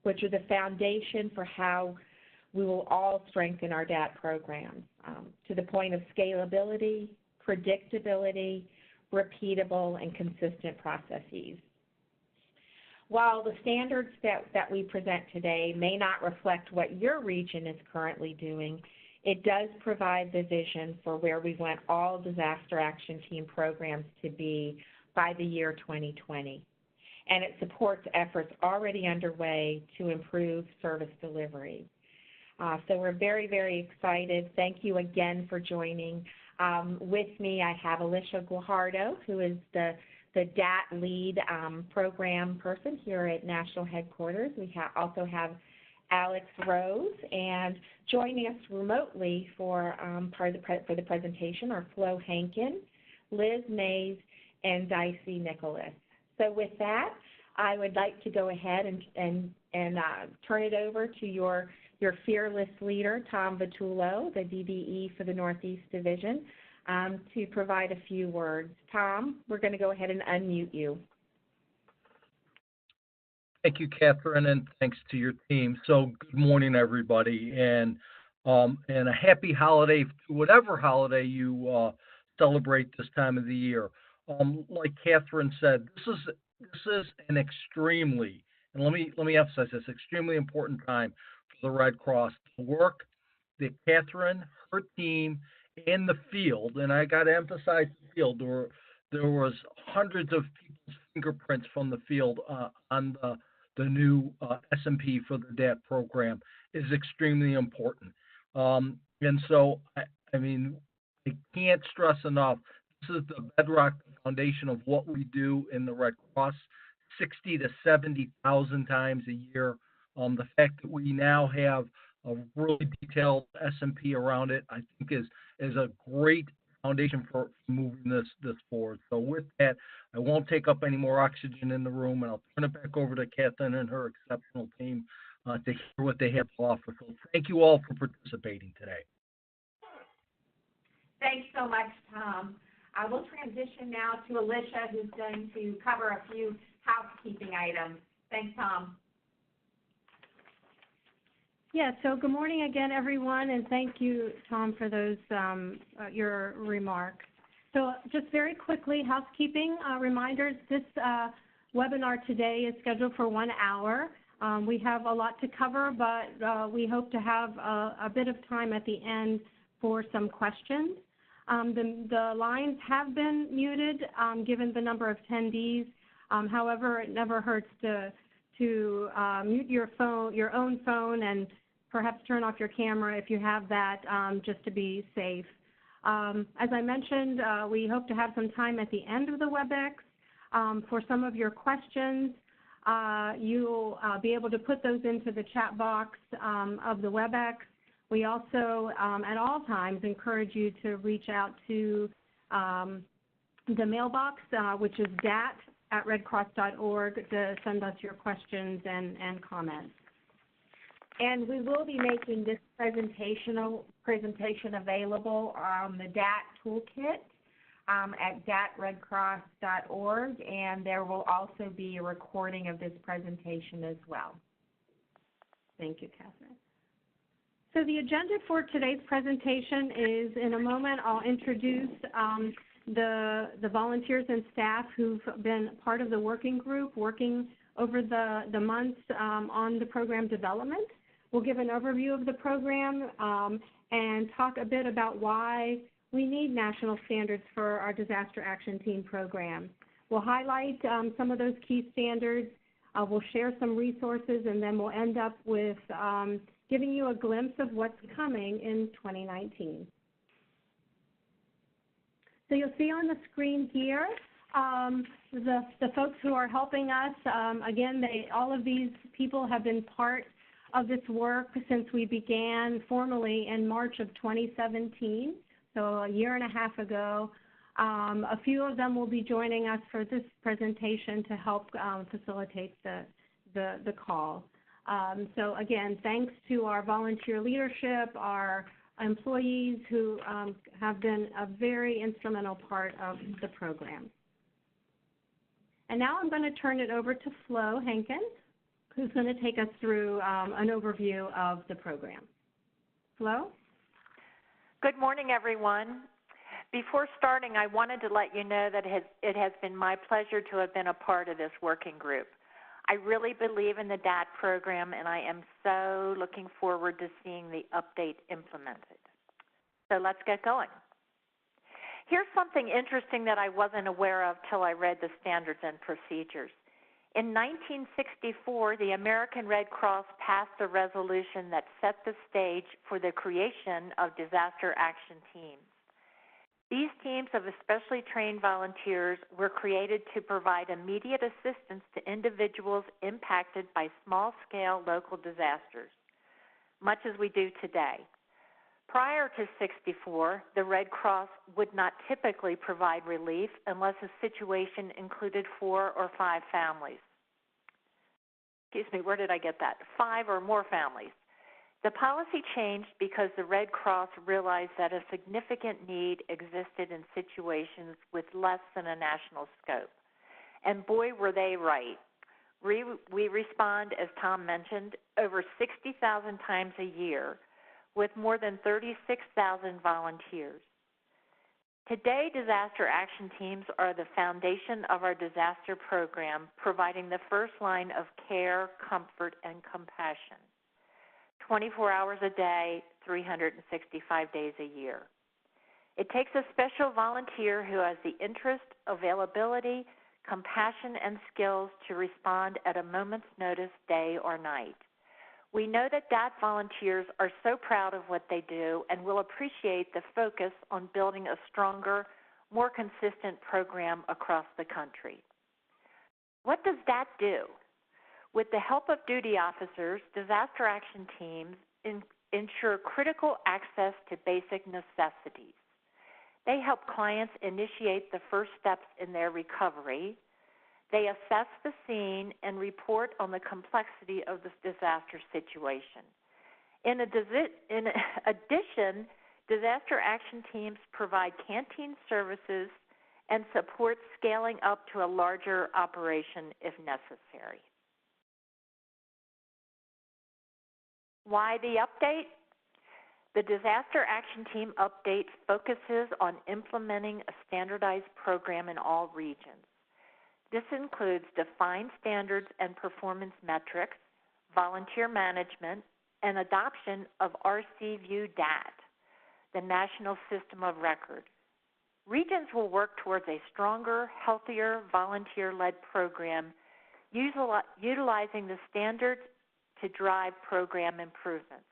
which are the foundation for how we will all strengthen our DAT programs to the point of scalability, predictability, repeatable, and consistent processes. While the standards that we present today may not reflect what your region is currently doing, it does provide the vision for where we want all disaster action team programs to be by the year 2020. And it supports efforts already underway to improve service delivery. So we're very, very excited. Thank you again for joining. With me, I have Alicia Guajardo, who is the DAT lead program person here at National Headquarters. We also have Alex Rose, and joining us remotely for the presentation are Flo Hankin, Liz Mays, and Dicey Nicholas. So with that, I would like to go ahead and turn it over to your fearless leader, Tom Vitullo, the DBE for the Northeast Division, to provide a few words. Tom, we're going to go ahead and unmute you. Thank you, Catherine, and thanks to your team. So good morning, everybody, and a happy holiday, whatever holiday you celebrate this time of the year. Like Catherine said, this is an extremely, and let me emphasize this, extremely important time for the Red Cross. The work that Catherine, her team, and the field, and I got to emphasize the field, there was hundreds of people's fingerprints from the field on the new S&P for the DAT program is extremely important. And so, I mean, I can't stress enough, this is the bedrock foundation of what we do in the Red Cross, 60 to 70,000 times a year. The fact that we now have a really detailed S&P around it, I think is a great foundation for moving this forward. So with that, I won't take up any more oxygen in the room, and I'll turn it back over to Catherine and her exceptional team to hear what they have to offer. So thank you all for participating today. Thanks so much, Tom. I will transition now to Alicia, who's going to cover a few housekeeping items. Thanks, Tom. Yeah, so good morning again, everyone, and thank you, Tom, for those your remarks. So just very quickly, housekeeping reminders. This webinar today is scheduled for 1 hour. We have a lot to cover, but we hope to have a bit of time at the end for some questions. The lines have been muted given the number of attendees. However, it never hurts to mute your own phone, and perhaps turn off your camera if you have that, just to be safe. As I mentioned, we hope to have some time at the end of the WebEx for some of your questions. You'll be able to put those into the chat box of the WebEx. We also, at all times, encourage you to reach out to the mailbox, which is dat@redcross.org, to send us your questions and comments. And we will be making this presentation available on the DAT Toolkit at dat.redcross.org, and there will also be a recording of this presentation as well. Thank you, Catherine. So the agenda for today's presentation is, in a moment, I'll introduce the volunteers and staff who've been part of the working group working over the months on the program development. We'll give an overview of the program and talk a bit about why we need national standards for our disaster action team program. We'll highlight some of those key standards. We'll share some resources, and then we'll end up with giving you a glimpse of what's coming in 2019. So you'll see on the screen here the folks who are helping us. Again, all of these people have been part of this work since we began formally in March of 2017, so a year and a half ago. A few of them will be joining us for this presentation to help facilitate the call. So again, thanks to our volunteer leadership, our employees who have been a very instrumental part of the program. And now I'm going to turn it over to Flo Hankin. who's going to take us through an overview of the program. Flo? Good morning, everyone. Before starting, I wanted to let you know that it has been my pleasure to have been a part of this working group. I really believe in the DAT program, and I am so looking forward to seeing the update implemented. So let's get going. Here's something interesting that I wasn't aware of till I read the standards and procedures. In 1964, the American Red Cross passed a resolution that set the stage for the creation of disaster action teams. These teams of especially trained volunteers were created to provide immediate assistance to individuals impacted by small-scale local disasters, much as we do today. Prior to '64, the Red Cross would not typically provide relief unless a situation included 4 or 5 families. Excuse me, where did I get that? 5 or more families. The policy changed because the Red Cross realized that a significant need existed in situations with less than a national scope. And boy, were they right. We respond, as Tom mentioned, over 60,000 times a year with more than 36,000 volunteers. Today, disaster action teams are the foundation of our disaster program, providing the first line of care, comfort, and compassion. 24 hours a day, 365 days a year. It takes a special volunteer who has the interest, availability, compassion, and skills to respond at a moment's notice, day or night. We know that DAT volunteers are so proud of what they do and will appreciate the focus on building a stronger, more consistent program across the country. What does DAT do? With the help of duty officers, disaster action teams ensure critical access to basic necessities. They help clients initiate the first steps in their recovery. They assess the scene and report on the complexity of the disaster situation. In addition, disaster action teams provide canteen services and support scaling up to a larger operation if necessary. Why the update? The Disaster Action Team update focuses on implementing a standardized program in all regions. This includes defined standards and performance metrics, volunteer management, and adoption of View DAT, the National System of Record. Regions will work towards a stronger, healthier, volunteer-led program utilizing the standards to drive program improvements.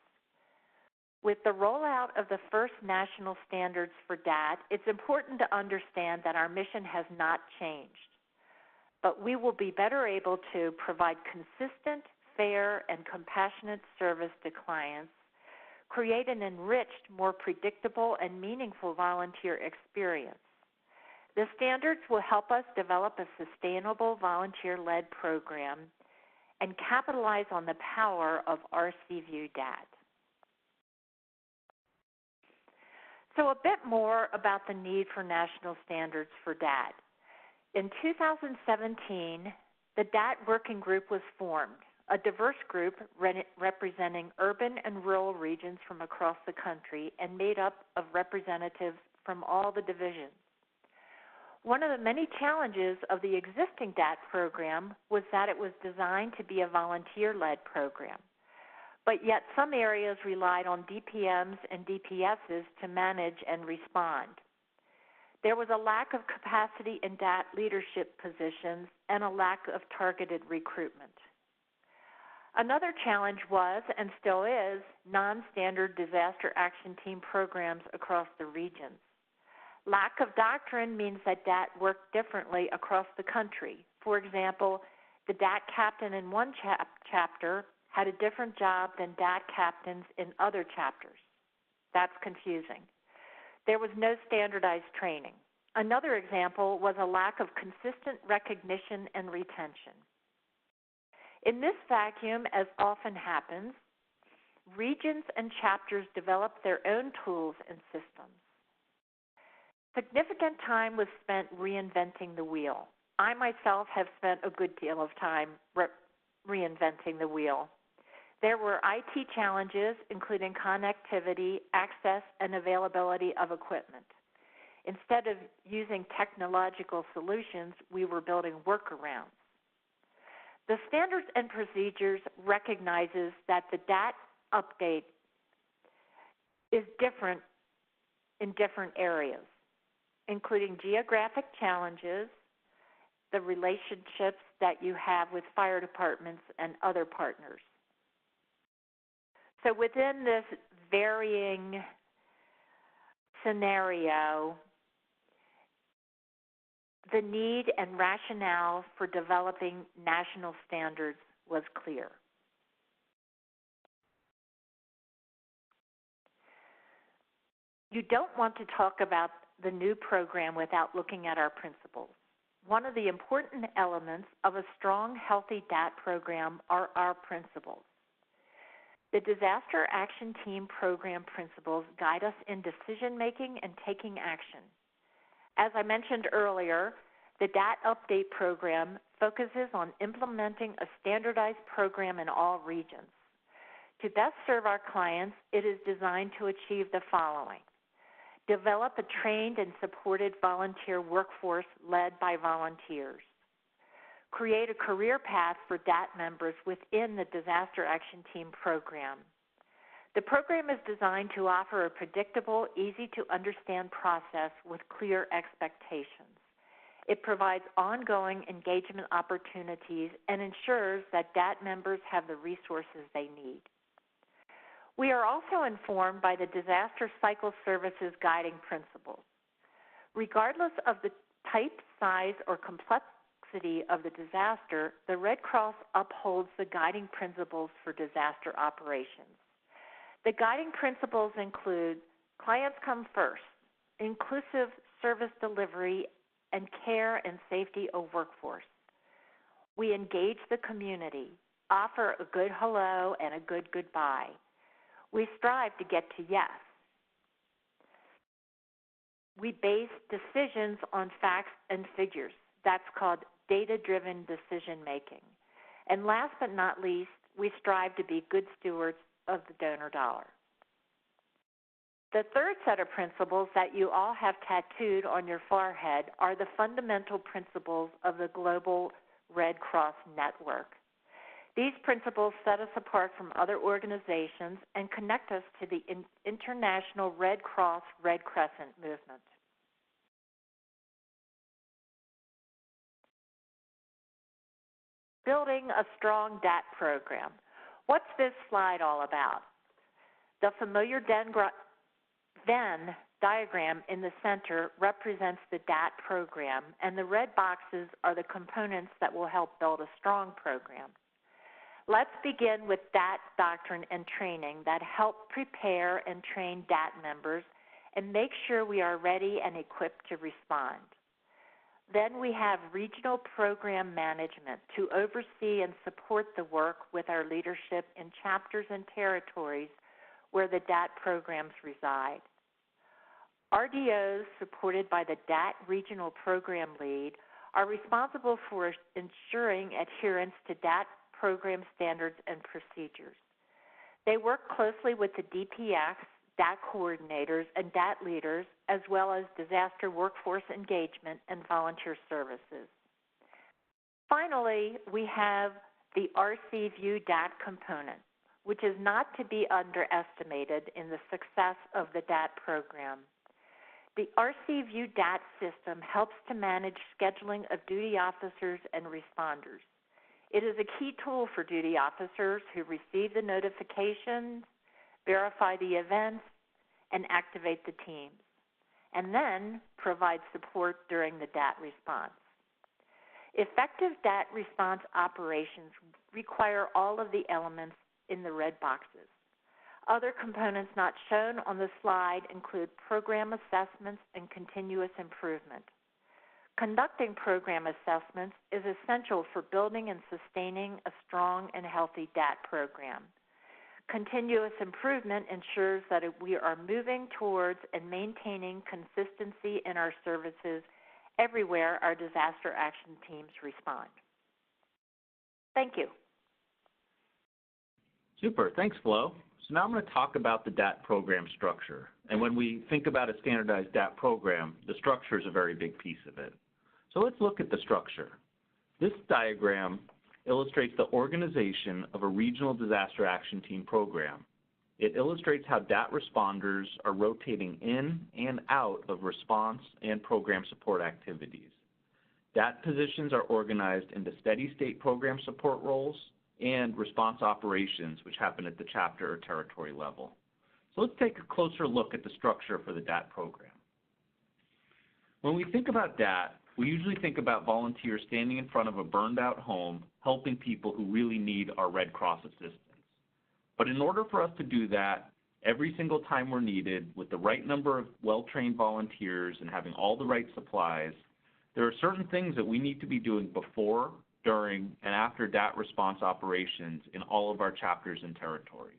With the rollout of the first national standards for DAT, it's important to understand that our mission has not changed, but we will be better able to provide consistent, fair, and compassionate service to clients, create an enriched, more predictable, and meaningful volunteer experience. The standards will help us develop a sustainable volunteer-led program and capitalize on the power of View DAT. So a bit more about the need for national standards for DAT. In 2017, the DAT Working Group was formed, a diverse group representing urban and rural regions from across the country and made up of representatives from all the divisions. One of the many challenges of the existing DAT program was that it was designed to be a volunteer-led program, but yet some areas relied on DPMs and DPSs to manage and respond. There was a lack of capacity in DAT leadership positions and a lack of targeted recruitment. Another challenge was, and still is, non-standard disaster action team programs across the regions. Lack of doctrine means that DAT worked differently across the country. For example, the DAT captain in one chapter had a different job than DAT captains in other chapters. That's confusing. There was no standardized training. Another example was a lack of consistent recognition and retention. In this vacuum, as often happens, regions and chapters developed their own tools and systems. Significant time was spent reinventing the wheel. I myself have spent a good deal of time reinventing the wheel. There were IT challenges, including connectivity, access, and availability of equipment. Instead of using technological solutions, we were building workarounds. The Standards and Procedures recognizes that the DAT update is different in different areas, including geographic challenges, the relationships that you have with fire departments and other partners. So within this varying scenario, the need and rationale for developing national standards was clear. You don't want to talk about the new program without looking at our principles. One of the important elements of a strong, healthy DAT program are our principles. The Disaster Action Team program principles guide us in decision-making and taking action. As I mentioned earlier, the DAT Update program focuses on implementing a standardized program in all regions. To best serve our clients, it is designed to achieve the following: develop a trained and supported volunteer workforce led by volunteers. Create a career path for DAT members within the Disaster Action Team program. The program is designed to offer a predictable, easy-to-understand process with clear expectations. It provides ongoing engagement opportunities and ensures that DAT members have the resources they need. We are also informed by the Disaster Cycle Services guiding principles. Regardless of the type, size, or complexity of the disaster, the Red Cross upholds the guiding principles for disaster operations. The guiding principles include clients come first, inclusive service delivery, and care and safety of workforce. We engage the community, offer a good hello and a good goodbye. We strive to get to yes. We base decisions on facts and figures. That's called data-driven decision-making. And last but not least, we strive to be good stewards of the donor dollar. The third set of principles that you all have tattooed on your forehead are the fundamental principles of the Global Red Cross Network. These principles set us apart from other organizations and connect us to the international Red Cross Red Crescent movement. Building a strong DAT program. What's this slide all about? The familiar Venn diagram in the center represents the DAT program, and the red boxes are the components that will help build a strong program. Let's begin with DAT doctrine and training that help prepare and train DAT members and make sure we are ready and equipped to respond. Then we have regional program management to oversee and support the work with our leadership in chapters and territories where the DAT programs reside. RDOs, supported by the DAT Regional Program Lead, are responsible for ensuring adherence to DAT program standards and procedures. They work closely with the DPX, DAT coordinators, and DAT leaders, as well as disaster workforce engagement and volunteer services. Finally, we have the RC View DAT component, which is not to be underestimated in the success of the DAT program. The RC View DAT system helps to manage scheduling of duty officers and responders. It is a key tool for duty officers who receive the notifications, verify the events, and activate the teams, and then provide support during the DAT response. Effective DAT response operations require all of the elements in the red boxes. Other components not shown on the slide include program assessments and continuous improvement. Conducting program assessments is essential for building and sustaining a strong and healthy DAT program. Continuous improvement ensures that we are moving towards and maintaining consistency in our services everywhere our disaster action teams respond. Thank you. Super. Thanks, Flo. So now I'm going to talk about the DAT program structure. And when we think about a standardized DAT program, the structure is a very big piece of it. So let's look at the structure. This diagram illustrates the organization of a regional disaster action team program. It illustrates how DAT responders are rotating in and out of response and program support activities. DAT positions are organized into steady state program support roles and response operations, which happen at the chapter or territory level. So let's take a closer look at the structure for the DAT program. When we think about DAT, we usually think about volunteers standing in front of a burned out home, helping people who really need our Red Cross assistance. But in order for us to do that, every single time we're needed, with the right number of well-trained volunteers and having all the right supplies, there are certain things that we need to be doing before, during, and after DAT response operations in all of our chapters and territories.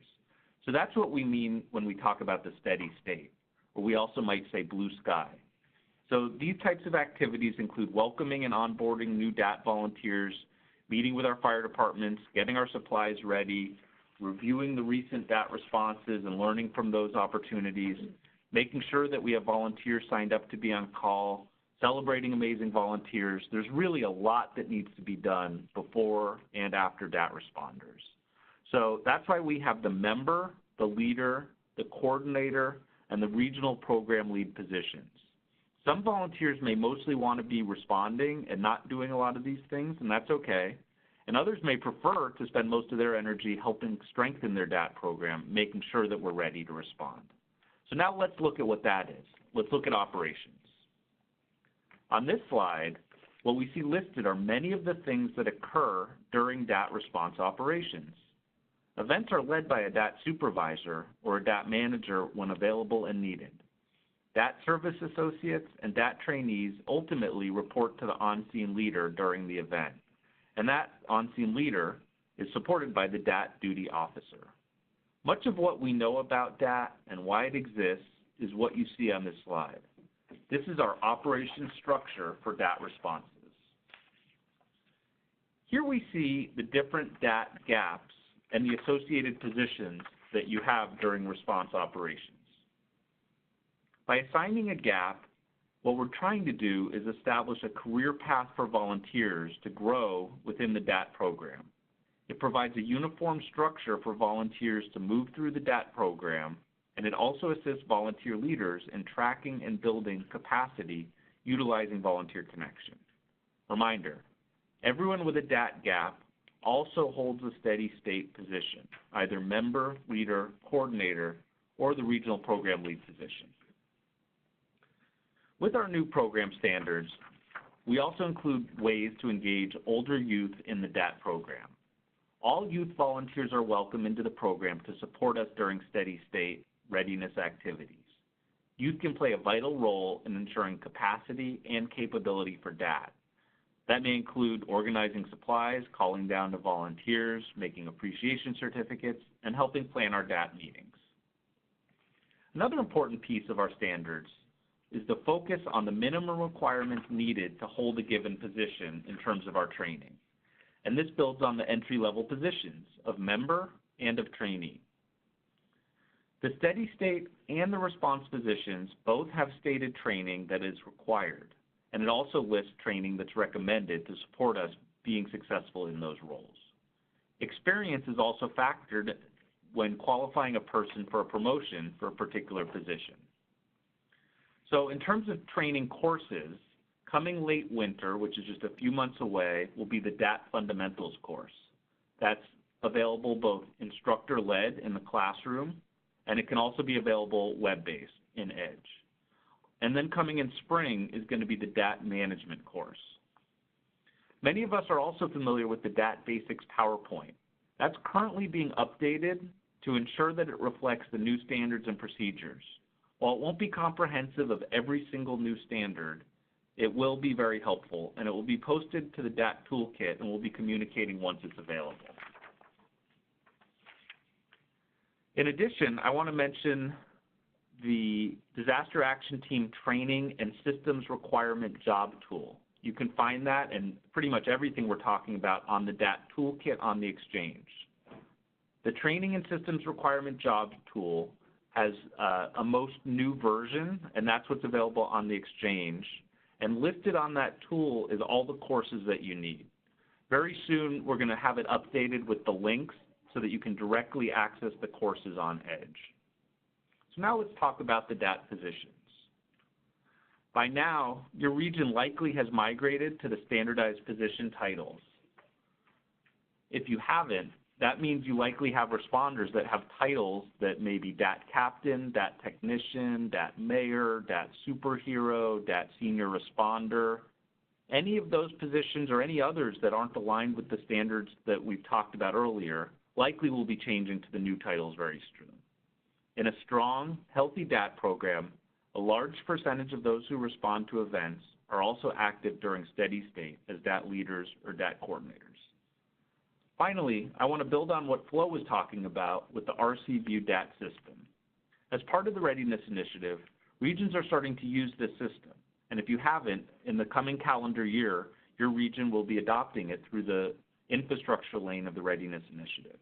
So that's what we mean when we talk about the steady state, or we also might say blue sky. So these types of activities include welcoming and onboarding new DAT volunteers, meeting with our fire departments, getting our supplies ready, reviewing the recent DAT responses and learning from those opportunities, making sure that we have volunteers signed up to be on call, celebrating amazing volunteers. There's really a lot that needs to be done before and after DAT responders. So that's why we have the member, the leader, the coordinator, and the regional program lead positions. Some volunteers may mostly want to be responding and not doing a lot of these things, and that's okay. And others may prefer to spend most of their energy helping strengthen their DAT program, making sure that we're ready to respond. So now let's look at what that is. Let's look at operations. On this slide, what we see listed are many of the things that occur during DAT response operations. Events are led by a DAT supervisor or a DAT manager when available and needed. DAT service associates and DAT trainees ultimately report to the on-scene leader during the event, and that on-scene leader is supported by the DAT duty officer. Much of what we know about DAT and why it exists is what you see on this slide. This is our operation structure for DAT responses. Here we see the different DAT gaps and the associated positions that you have during response operations. By assigning a gap, what we're trying to do is establish a career path for volunteers to grow within the DAT program. It provides a uniform structure for volunteers to move through the DAT program, and it also assists volunteer leaders in tracking and building capacity utilizing volunteer connection. Reminder, everyone with a DAT gap also holds a steady state position, either member, leader, coordinator, or the regional program lead position. With our new program standards, we also include ways to engage older youth in the DAT program. All youth volunteers are welcome into the program to support us during steady state readiness activities. Youth can play a vital role in ensuring capacity and capability for DAT. That may include organizing supplies, calling down to volunteers, making appreciation certificates, and helping plan our DAT meetings. Another important piece of our standards is the focus on the minimum requirements needed to hold a given position in terms of our training. And this builds on the entry-level positions of member and of trainee. The steady state and the response positions both have stated training that is required, and it also lists training that's recommended to support us being successful in those roles. Experience is also factored when qualifying a person for a promotion for a particular position. So in terms of training courses, coming late winter, which is just a few months away, will be the DAT Fundamentals course. That's available both instructor-led in the classroom, and it can also be available web-based in Edge. And then coming in spring is going to be the DAT Management course. Many of us are also familiar with the DAT Basics PowerPoint. That's currently being updated to ensure that it reflects the new standards and procedures. While it won't be comprehensive of every single new standard, it will be very helpful, and it will be posted to the DAT Toolkit, and we'll be communicating once it's available. In addition, I want to mention the Disaster Action Team Training and Systems Requirement Job Tool. You can find that and pretty much everything we're talking about on the DAT Toolkit on the Exchange. The Training and Systems Requirement Jobs tool has a most new version, and that's what's available on the Exchange. And listed on that tool is all the courses that you need. Very soon, we're going to have it updated with the links so that you can directly access the courses on Edge. So now let's talk about the DAT positions. By now, your region likely has migrated to the standardized position titles. If you haven't, that means you likely have responders that have titles that may be DAT Captain, DAT Technician, DAT Mayor, DAT Superhero, DAT Senior Responder. Any of those positions or any others that aren't aligned with the standards that we've talked about earlier likely will be changing to the new titles very soon. In a strong, healthy DAT program, a large percentage of those who respond to events are also active during steady state as DAT leaders or DAT coordinators. Finally, I want to build on what Flo was talking about with the RC View DAT system. As part of the Readiness Initiative, regions are starting to use this system. And if you haven't, in the coming calendar year, your region will be adopting it through the infrastructure lane of the Readiness Initiative.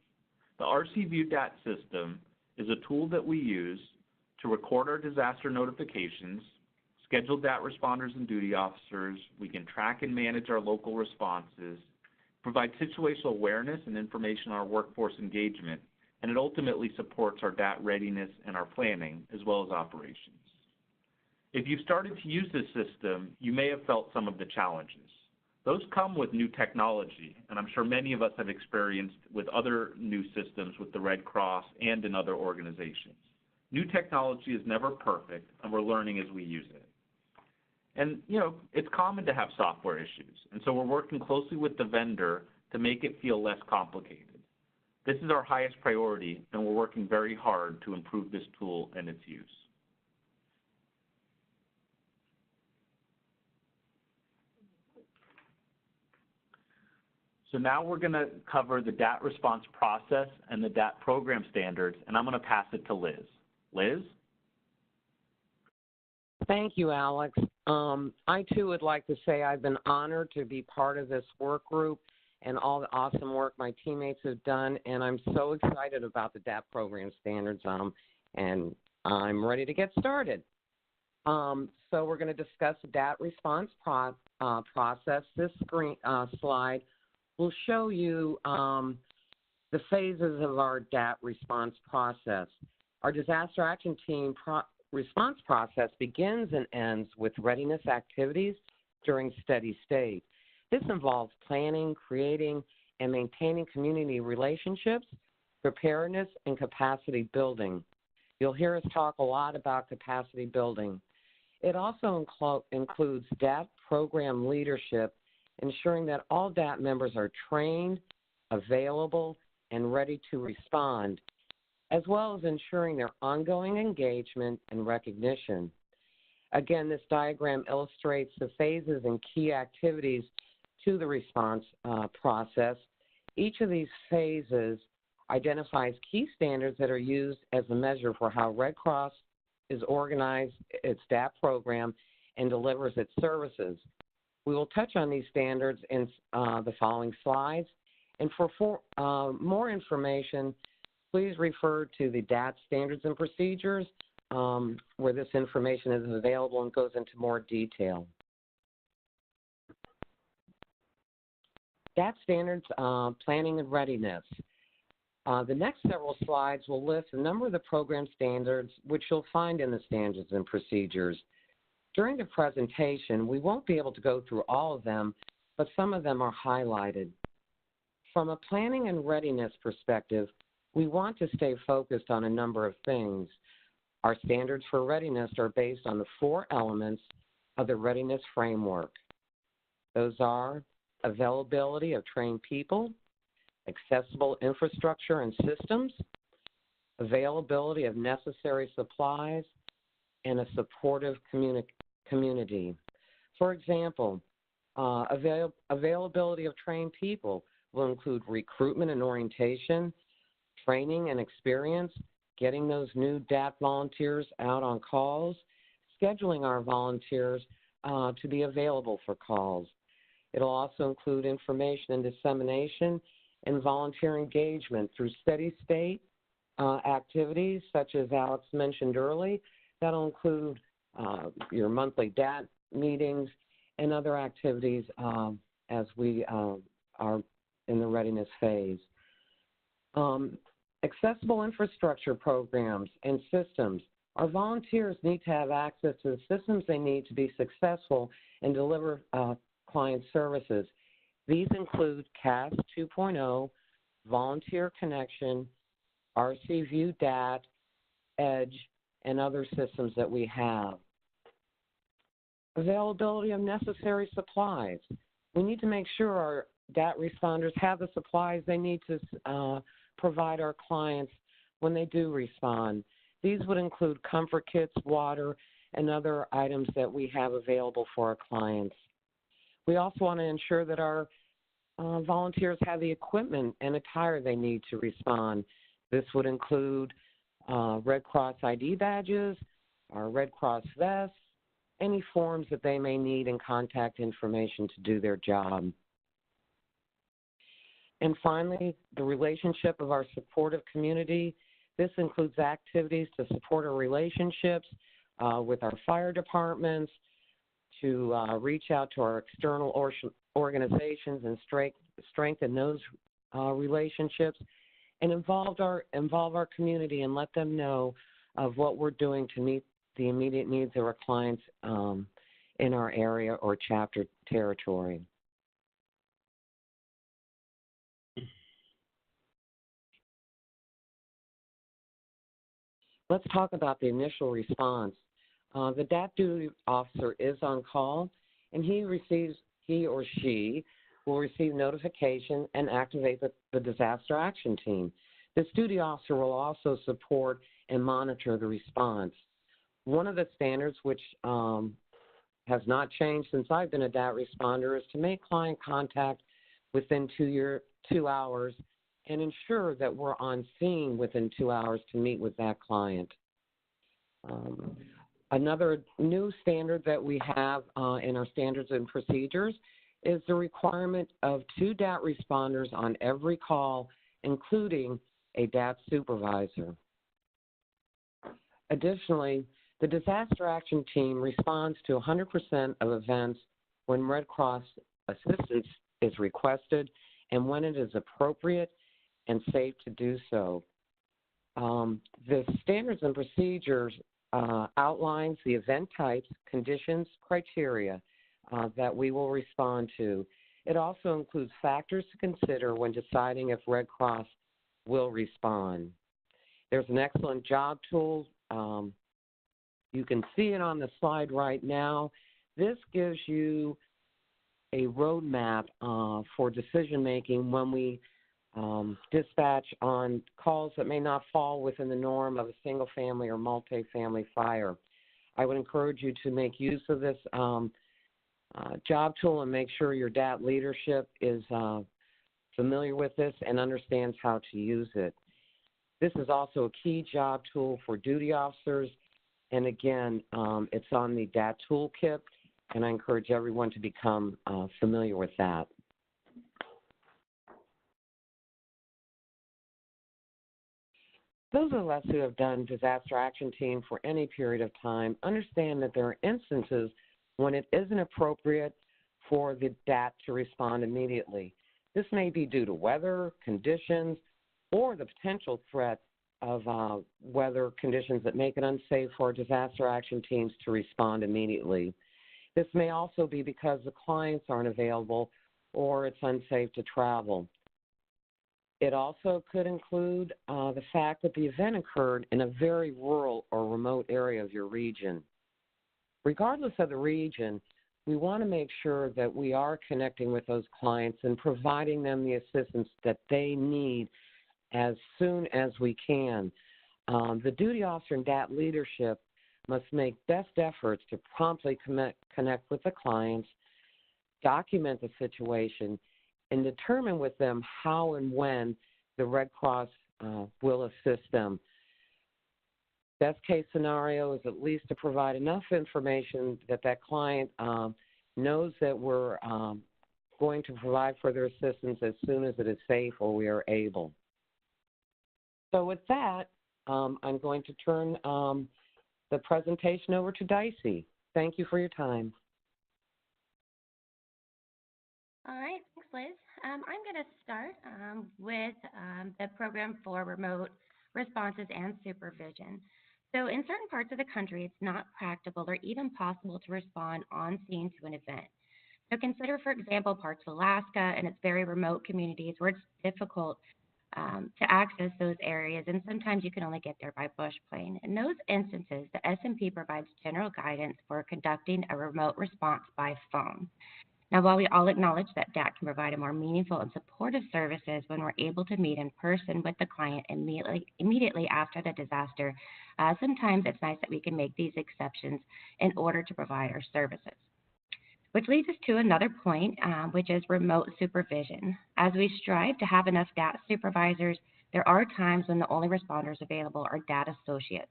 The RC View DAT system is a tool that we use to record our disaster notifications, schedule DAT responders and duty officers. We can track and manage our local responses, provide situational awareness and information on our workforce engagement, and it ultimately supports our DAT readiness and our planning as well as operations. If you've started to use this system, you may have felt some of the challenges. Those come with new technology, and I'm sure many of us have experienced with other new systems with the Red Cross and in other organizations. New technology is never perfect, and we're learning as we use it. And, you know, it's common to have software issues, and so we're working closely with the vendor to make it feel less complicated. This is our highest priority, and we're working very hard to improve this tool and its use. So now we're going to cover the DAT response process and the DAT program standards, and I'm going to pass it to Liz. Liz? Thank you, Alex. I, too, would like to say I've been honored to be part of this work group and all the awesome work my teammates have done, and I'm so excited about the DAT program standards, and I'm ready to get started. So we're going to discuss the DAT response process. This slide will show you the phases of our DAT response process. Our disaster action team response process begins and ends with readiness activities during steady state. This involves planning, creating, and maintaining community relationships, preparedness, and capacity building. You'll hear us talk a lot about capacity building. It also includes DAT program leadership, ensuring that all DAT members are trained, available, and ready to respond, as well as ensuring their ongoing engagement and recognition. Again, this diagram illustrates the phases and key activities to the response process. Each of these phases identifies key standards that are used as a measure for how Red Cross is organized its DAT program and delivers its services. We will touch on these standards in the following slides. And for more information, please refer to the DAT Standards and Procedures, where this information is available and goes into more detail. DAT Standards, Planning and Readiness. The next several slides will list a number of the program standards which you'll find in the Standards and Procedures. During the presentation, we won't be able to go through all of them, but some of them are highlighted. From a planning and readiness perspective, we want to stay focused on a number of things. Our standards for readiness are based on the 4 elements of the readiness framework. Those are availability of trained people, accessible infrastructure and systems, availability of necessary supplies, and a supportive community. For example, availability of trained people will include recruitment and orientation, training and experience, getting those new DAT volunteers out on calls, scheduling our volunteers to be available for calls. It'll also include information and dissemination and volunteer engagement through steady state activities, such as Alex mentioned early. That'll include your monthly DAT meetings and other activities as we are in the readiness phase. Accessible infrastructure programs and systems. Our volunteers need to have access to the systems they need to be successful and deliver client services. These include CAS 2.0, Volunteer Connection, RC View DAT, EDGE, and other systems that we have. Availability of necessary supplies. We need to make sure our DAT responders have the supplies they need to provide our clients when they do respond. These would include comfort kits, water, and other items that we have available for our clients. We also want to ensure that our volunteers have the equipment and attire they need to respond. This would include Red Cross ID badges, our Red Cross vests, any forms that they may need and contact information to do their job. And finally, the relationship of our supportive community. This includes activities to support our relationships with our fire departments, to reach out to our external organizations and strengthen those relationships, and involve our community and let them know of what we're doing to meet the immediate needs of our clients in our area or chapter territory. Let's talk about the initial response. The DAT duty officer is on call, and he or she will receive notification and activate the disaster action team. This duty officer will also support and monitor the response. One of the standards, which has not changed since I've been a DAT responder, is to make client contact within 2 hours and ensure that we're on scene within 2 hours to meet with that client. Another new standard that we have in our standards and procedures is the requirement of 2 DAT responders on every call, including a DAT supervisor. Additionally, the disaster action team responds to 100% of events when Red Cross assistance is requested and when it is appropriate and safe to do so. The standards and procedures outlines the event types, conditions, criteria that we will respond to. It also includes factors to consider when deciding if Red Cross will respond. There's an excellent job tool. You can see it on the slide right now. This gives you a roadmap for decision making when we dispatch on calls that may not fall within the norm of a single family or multi-family fire. I would encourage you to make use of this job tool and make sure your DAT leadership is familiar with this and understands how to use it. This is also a key job tool for duty officers, and again, it's on the DAT Toolkit, and I encourage everyone to become familiar with that. Those of us who have done disaster action team for any period of time understand that there are instances when it isn't appropriate for the DAT to respond immediately. This may be due to weather conditions or the potential threat of weather conditions that make it unsafe for disaster action teams to respond immediately. This may also be because the clients aren't available or it's unsafe to travel. It also could include the fact that the event occurred in a very rural or remote area of your region. Regardless of the region, we want to make sure that we are connecting with those clients and providing them the assistance that they need as soon as we can. The duty officer and DAT leadership must make best efforts to promptly connect with the clients, document the situation, and determine with them how and when the Red Cross will assist them. Best case scenario is at least to provide enough information that that client knows that we're going to provide further assistance as soon as it is safe or we are able. So with that, I'm going to turn the presentation over to Dicey. Thank you for your time. All right, thanks, Liz. I'm going to start with the program for remote responses and supervision. So in certain parts of the country, it's not practical or even possible to respond on scene to an event. So consider, for example, parts of Alaska and its very remote communities where it's difficult to access those areas, and sometimes you can only get there by bush plane. In those instances, the S&P provides general guidance for conducting a remote response by phone. Now, while we all acknowledge that DAT can provide a more meaningful and supportive services when we're able to meet in person with the client immediately after the disaster, sometimes it's nice that we can make these exceptions in order to provide our services. Which leads us to another point, which is remote supervision. As we strive to have enough DAT supervisors, there are times when the only responders available are DAT associates.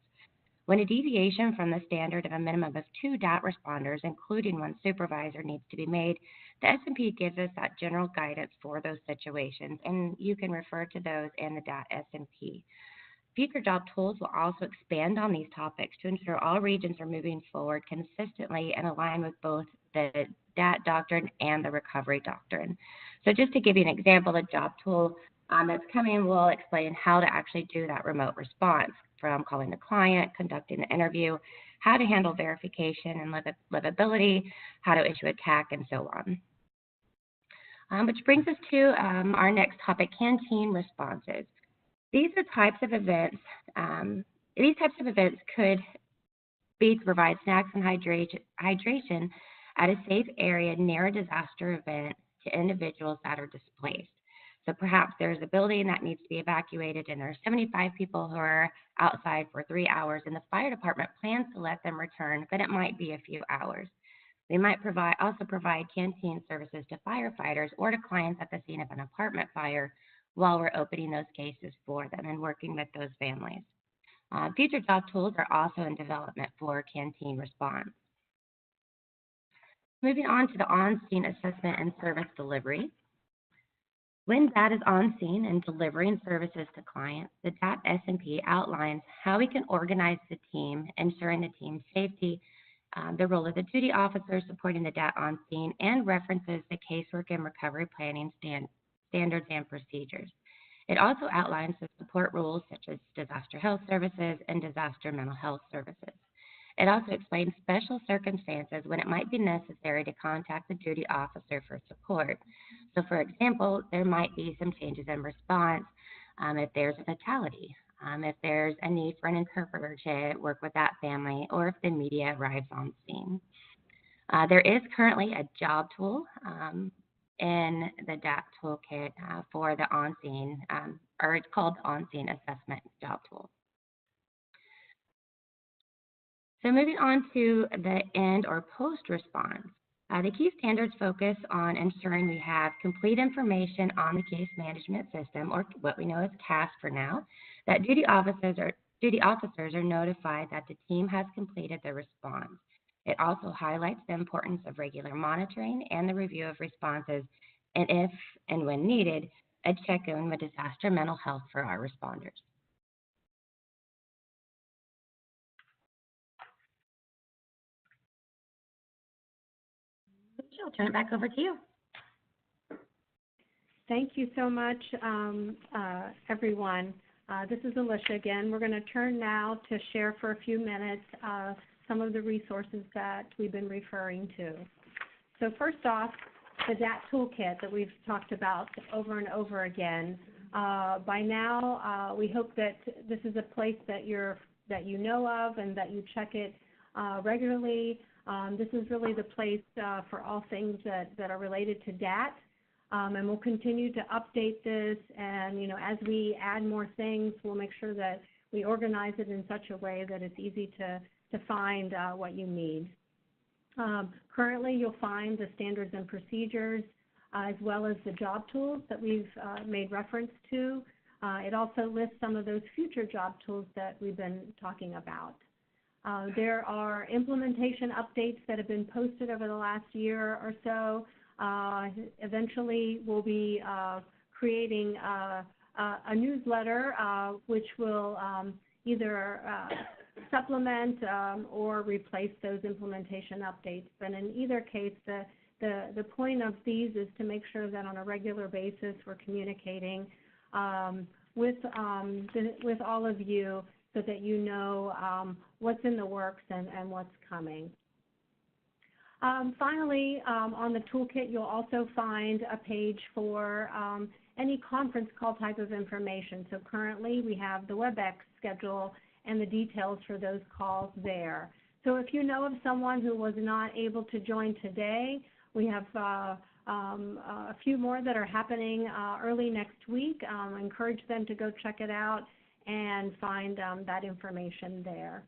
When a deviation from the standard of a minimum of 2 DAT responders, including 1 supervisor, needs to be made, the S&P gives us that general guidance for those situations, and you can refer to those in the DAT S&P. Future job tools will also expand on these topics to ensure all regions are moving forward consistently and align with both the DAT doctrine and the recovery doctrine. So just to give you an example, the job tool that's coming will explain how to actually do that remote response, from calling the client, conducting the interview, how to handle verification and livability, how to issue a TAC, and so on. Which brings us to our next topic, canteen responses. These are types of events. These types of events could be to provide snacks and hydration at a safe area near a disaster event to individuals that are displaced. So perhaps there's a building that needs to be evacuated and there are 75 people who are outside for 3 hours, and the fire department plans to let them return, but it might be a few hours. We might also provide canteen services to firefighters or to clients at the scene of an apartment fire while we're opening those cases for them and working with those families. Future job tools are also in development for canteen response. Moving on to the on-scene assessment and service delivery. When DAT is on scene and delivering services to clients, the DAT S&P outlines how we can organize the team, ensuring the team's safety, the role of the duty officer supporting the DAT on scene, and references the casework and recovery planning standards and procedures. It also outlines the support rules such as disaster health services and disaster mental health services. It also explains special circumstances when it might be necessary to contact the duty officer for support. So, for example, there might be some changes in response if there's a fatality, if there's a need for an interpreter to work with that family, or if the media arrives on scene. There is currently a job tool in the DAT Toolkit for the on-scene, or it's called the On-Scene Assessment Job Tool. So moving on to the end or post-response. The key standards focus on ensuring we have complete information on the case management system, or what we know as CAS for now, that duty officers are notified that the team has completed the response. It also highlights the importance of regular monitoring and the review of responses, and if and when needed, a check-in with disaster mental health for our responders. I'll turn it back over to you. Thank you so much, everyone. This is Alicia again. We're going to turn now to share for a few minutes some of the resources that we've been referring to. So first off, the DAT Toolkit that we've talked about over and over again. By now, we hope that this is a place that you know of and that you check it regularly. This is really the place for all things that are related to DAT, and we'll continue to update this, and as we add more things, we'll make sure that we organize it in such a way that it's easy to find what you need. Currently, you'll find the standards and procedures as well as the job tools that we've made reference to. It also lists some of those future job tools that we've been talking about. There are implementation updates that have been posted over the last year or so Eventually, we'll be creating a newsletter which will either supplement or replace those implementation updates. But in either case, the point of these is to make sure that on a regular basis we're communicating with all of you so that you know what's in the works and what's coming. Finally, on the toolkit, you'll also find a page for any conference call type of information. So currently, we have the WebEx schedule and the details for those calls there. So if you know of someone who was not able to join today, we have a few more that are happening early next week. I encourage them to go check it out and find that information there.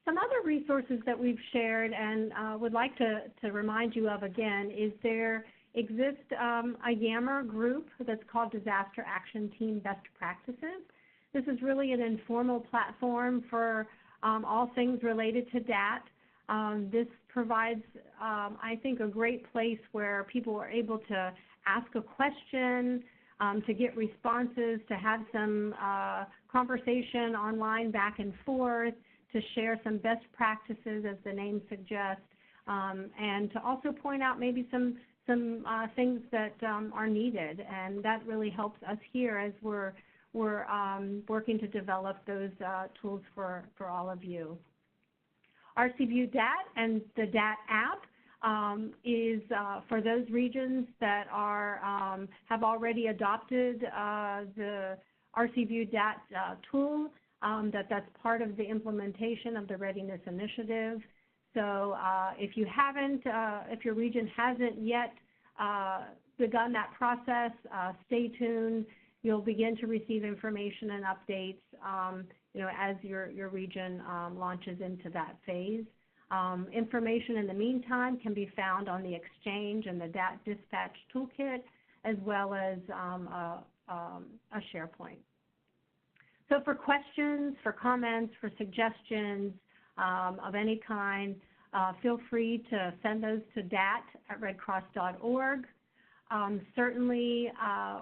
Some other resources that we've shared and would like to remind you of again is there exists a Yammer group that's called Disaster Action Team Best Practices. This is really an informal platform for all things related to DAT. This provides, I think, a great place where people are able to ask a question, to get responses, to have some conversation online back and forth, to share some best practices, as the name suggests, and to also point out maybe some things that are needed. And that really helps us here as we're working to develop those tools for all of you. View DAT and the DAT app is for those regions that are have already adopted the View DAT tool. That's part of the implementation of the Readiness Initiative. So if you haven't, if your region hasn't yet begun that process, stay tuned. You'll begin to receive information and updates, as your region launches into that phase. Information in the meantime can be found on the Exchange and the DAT Dispatch Toolkit, as well as a SharePoint. So for questions, for comments, for suggestions of any kind, feel free to send those to dat@redcross.org. Certainly,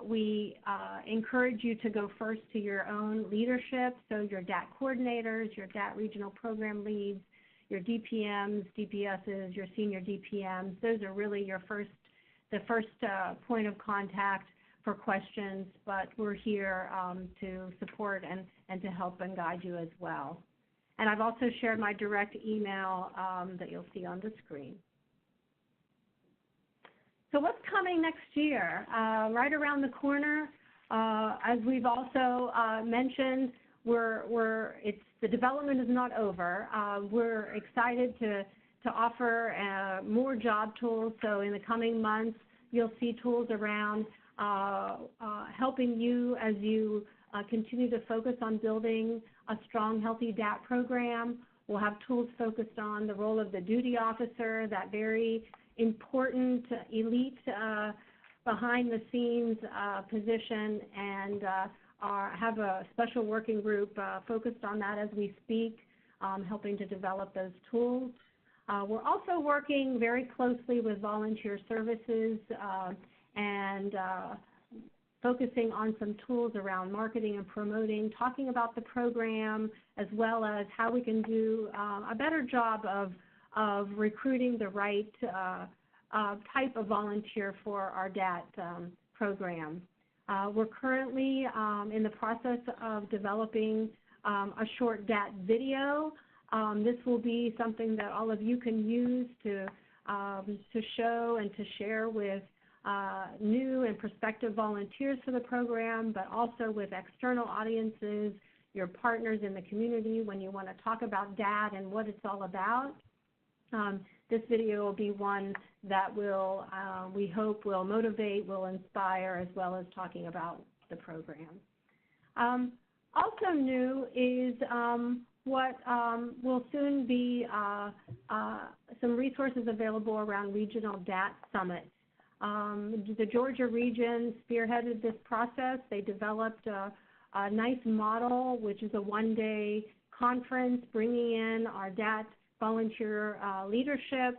we encourage you to go first to your own leadership, so your DAT coordinators, your DAT regional program leads, your DPMs, DPSs, your senior DPMs. Those are really the first point of contact for questions, but we're here to support and to help and guide you as well. And I've also shared my direct email that you'll see on the screen. So what's coming next year? Right around the corner, as we've also mentioned, the development is not over. We're excited to offer more job tools. So in the coming months, you'll see tools around helping you as you continue to focus on building a strong, healthy DAT program. We'll have tools focused on the role of the duty officer, that very important elite behind-the-scenes position, and have a special working group focused on that as we speak, helping to develop those tools. We're also working very closely with volunteer services and focusing on some tools around marketing and promoting, talking about the program, as well as how we can do a better job of recruiting the right type of volunteer for our DAT program. We're currently in the process of developing a short DAT video. This will be something that all of you can use to show and to share with new and prospective volunteers for the program, but also with external audiences, your partners in the community when you want to talk about DAT and what it's all about. This video will be one that will, we hope, will motivate, will inspire, as well as talking about the program. Also new is what will soon be some resources available around regional DAT summits. The Georgia region spearheaded this process. They developed a nice model, which is a one-day conference bringing in our DAT volunteer leadership,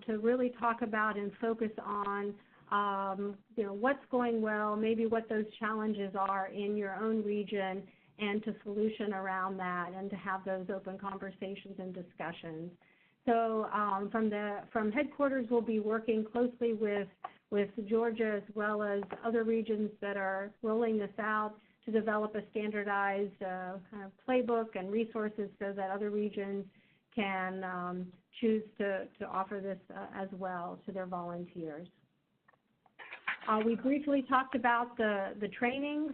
to really talk about and focus on what's going well, maybe what those challenges are in your own region, and to solution around that, and to have those open conversations and discussions. So from headquarters, we'll be working closely with Georgia as well as other regions that are rolling this out to develop a standardized kind of playbook and resources so that other regions can choose to offer this as well to their volunteers. We briefly talked about the trainings.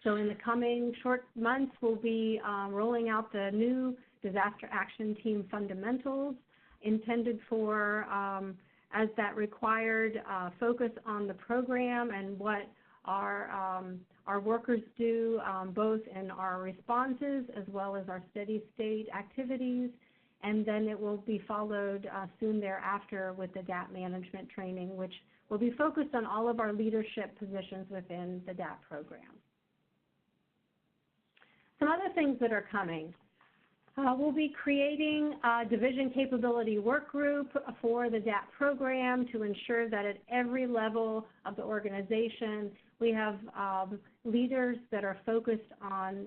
So in the coming short months, we'll be rolling out the new Disaster Action Team fundamentals intended for, as that required, focus on the program and what our workers do, both in our responses as well as our steady state activities. And then it will be followed soon thereafter with the DAT management training, which will be focused on all of our leadership positions within the DAT program. Some other things that are coming. We'll be creating a division capability work group for the DAT program to ensure that at every level of the organization we have leaders that are focused on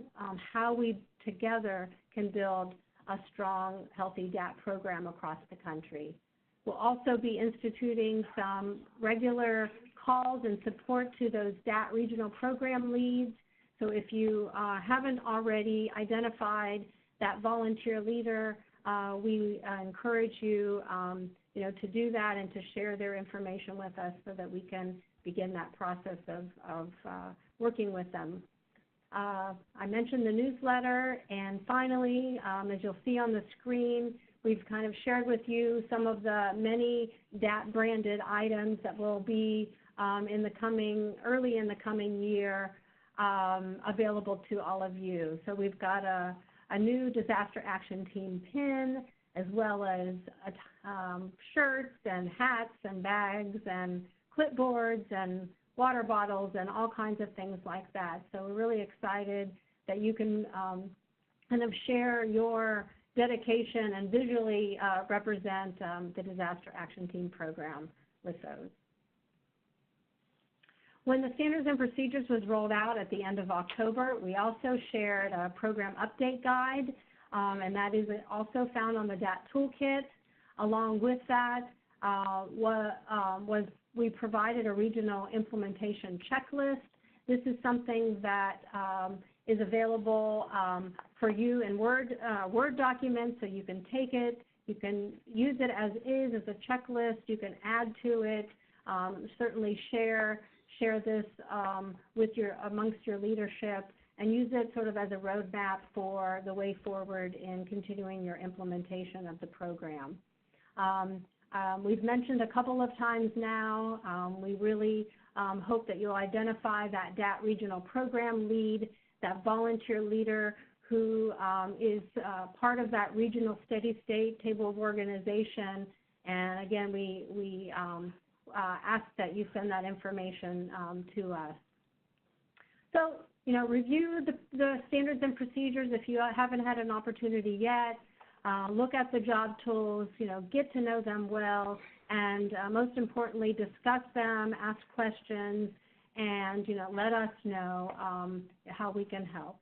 how we together can build a strong, healthy DAT program across the country. We'll also be instituting some regular calls and support to those DAT regional program leads. So if you haven't already identified that volunteer leader, we encourage you, to do that and to share their information with us so that we can begin that process of working with them. I mentioned the newsletter, and finally, as you'll see on the screen, we've kind of shared with you some of the many DAT branded items that will be early in the coming year available to all of you. So we've got a new Disaster Action Team pin, as well as shirts and hats and bags and clipboards and water bottles and all kinds of things like that. So we're really excited that you can kind of share your dedication and visually represent the Disaster Action Team program with those. When the Standards and Procedures was rolled out at the end of October, we also shared a program update guide, and that is also found on the DAT Toolkit. Along with that we provided a regional implementation checklist. This is something that is available for you in Word documents, so you can take it, you can use it as is as a checklist, you can add to it, certainly share this amongst your leadership, and use it sort of as a roadmap for the way forward in continuing your implementation of the program. We've mentioned a couple of times now, we really hope that you'll identify that DAT regional program lead, that volunteer leader who is part of that regional steady state table of organization. And again, we ask that you send that information to us. So, review the standards and procedures if you haven't had an opportunity yet. Look at the job tools, get to know them well, and most importantly, discuss them, ask questions, and let us know how we can help.